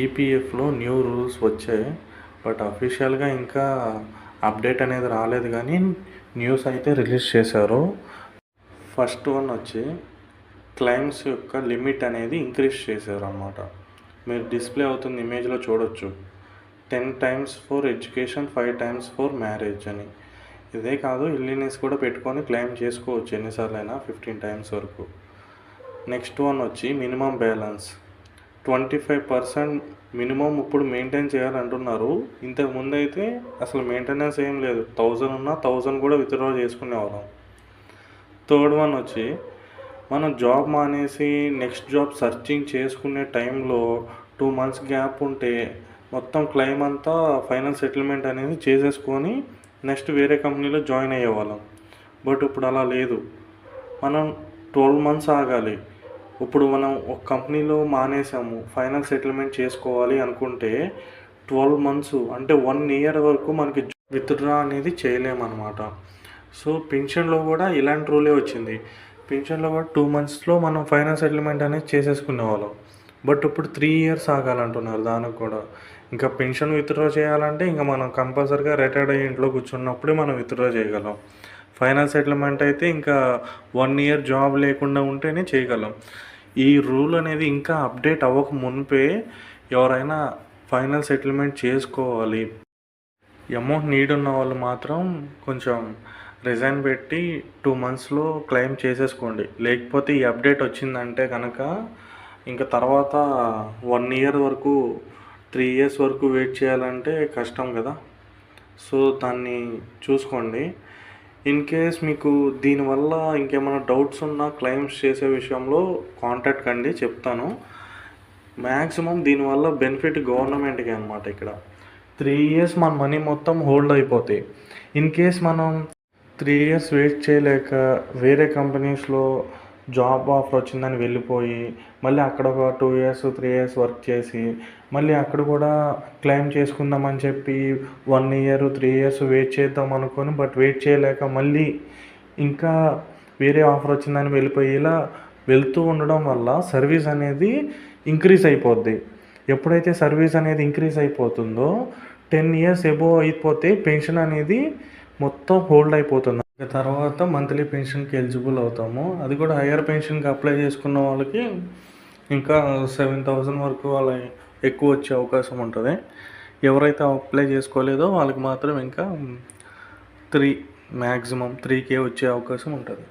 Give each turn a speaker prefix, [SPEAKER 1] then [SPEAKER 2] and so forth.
[SPEAKER 1] ఈపీఎఫ్లో new rules వచ్చాయి. But అఫీషియల్గా ఇంకా అప్డేట్ అనేది రాలేదు, కానీ న్యూస్ అయితే రిలీజ్ చేశారు. ఫస్ట్ వన్ వచ్చి క్లైమ్స్ యొక్క లిమిట్ అనేది ఇంక్రీజ్ చేశారు అన్నమాట. మీరు డిస్ప్లే అవుతుంది ఇమేజ్లో చూడొచ్చు. 10 times for education, 5 times for marriage అని. ఇదే కాదు, ఇల్లీనెస్ కూడా పెట్టుకొని క్లెయిమ్ చేసుకోవచ్చు ఎన్నిసార్లైనా, 15 times వరకు. నెక్స్ట్ వన్ వచ్చి మినిమం బ్యాలెన్స్ 25% మినిమం ఇప్పుడు మెయింటైన్ చేయాలంటున్నారు. ఇంతకుముందు అయితే అసలు మెయింటెనెన్స్ ఏం లేదు, 1000 ఉన్నా 1000 కూడా విత్డ్రా చేసుకునేవాళ్ళం. థర్డ్ వన్ వచ్చి మనం జాబ్ మానేసి నెక్స్ట్ జాబ్ సర్చింగ్ చేసుకునే టైంలో 2 months గ్యాప్ ఉంటే మొత్తం క్లెయిమ్ అంతా ఫైనల్ సెటిల్మెంట్ అనేది చేసేసుకొని నెక్స్ట్ వేరే కంపెనీలో జాయిన్ అయ్యేవాళ్ళం. బట్ ఇప్పుడు అలా లేదు, మనం 12 months ఆగాలి. ఇప్పుడు మనం ఒక కంపెనీలో మానేసాము, ఫైనల్ సెటిల్మెంట్ చేసుకోవాలి అనుకుంటే 12 months అంటే 1 year వరకు మనకి విత్డ్రా అనేది చేయలేమన్నమాట. సో పెన్షన్లో కూడా ఇలాంటి రూలే వచ్చింది. పెన్షన్లో కూడా 2 monthsలో మనం ఫైనల్ సెటిల్మెంట్ అనేది చేసేసుకునేవాళ్ళం. బట్ ఇప్పుడు 3 years ఆగాలంటున్నారు దానికి కూడా. ఇంకా పెన్షన్ విత్డ్రా చేయాలంటే ఇంకా మనం కంపల్సరీగా రిటైర్డ్ అయ్యి ఇంట్లో కూర్చున్నప్పుడే మనం విత్డ్రా చేయగలం. ఫైనల్ సెటిల్మెంట్ అయితే ఇంకా 1 year జాబ్ లేకుండా ఉంటేనే చేయగలం. ఈ రూల్ అనేది ఇంకా అప్డేట్ అవ్వక మునిపే ఎవరైనా ఫైనల్ సెటిల్మెంట్ చేసుకోవాలి. అమౌంట్ నీడ్ ఉన్న వాళ్ళు మాత్రం కొంచెం రిజైన్ పెట్టి 2 monthsలో క్లెయిమ్ చేసేసుకోండి. లేకపోతే ఈ అప్డేట్ వచ్చిందంటే కనుక ఇంకా తర్వాత 1 year వరకు, 3 years వరకు వెయిట్ చేయాలంటే కష్టం కదా. సో దాన్ని చూసుకోండి. ఇన్ కేస్ మీకు దీనివల్ల ఇంకేమైనా డౌట్స్ ఉన్నా క్లెయిమ్స్ చేసే విషయంలో కాంటాక్ట్ కండి, చెప్తాను. మ్యాక్సిమం దీనివల్ల బెనిఫిట్ గవర్నమెంట్కి అనమాట. ఇక్కడ 3 years మన మనీ మొత్తం హోల్డ్ అయిపోతాయి. ఇన్ కేస్ మనం 3 years వెయిట్ చేయలేక వేరే కంపెనీస్లో జాబ్ ఆఫర్ వచ్చిందని వెళ్ళిపోయి మళ్ళీ అక్కడ ఒక 2 years, 3 years వర్క్ చేసి మళ్ళీ అక్కడ కూడా క్లెయిమ్ చేసుకుందామని చెప్పి 1 year, 3 years వెయిట్ చేద్దాం అనుకొని బట్ వెయిట్ చేయలేక మళ్ళీ ఇంకా వేరే ఆఫర్ వచ్చిందని వెళ్ళిపోయి ఇలా వెళ్తూ ఉండడం వల్ల సర్వీస్ అనేది ఇంక్రీజ్ అయిపోద్ది. ఎప్పుడైతే సర్వీస్ అనేది ఇంక్రీజ్ అయిపోతుందో 10 years ఎబోవ్ అయిపోతే పెన్షన్ అనేది మొత్తం హోల్డ్ అయిపోతుంది. తర్వాత మంత్లీ పెన్షన్కి ఎలిజిబుల్ అవుతాము. అది కూడా హయ్యర్ పెన్షన్కి అప్లై చేసుకున్న వాళ్ళకి ఇంకా 7,000 వరకు వాళ్ళ ఎక్కువ వచ్చే అవకాశం ఉంటుంది. ఎవరైతే అప్లై చేసుకోలేదో వాళ్ళకి మాత్రం ఇంకా మ్యాక్సిమం 3K వచ్చే అవకాశం ఉంటుంది.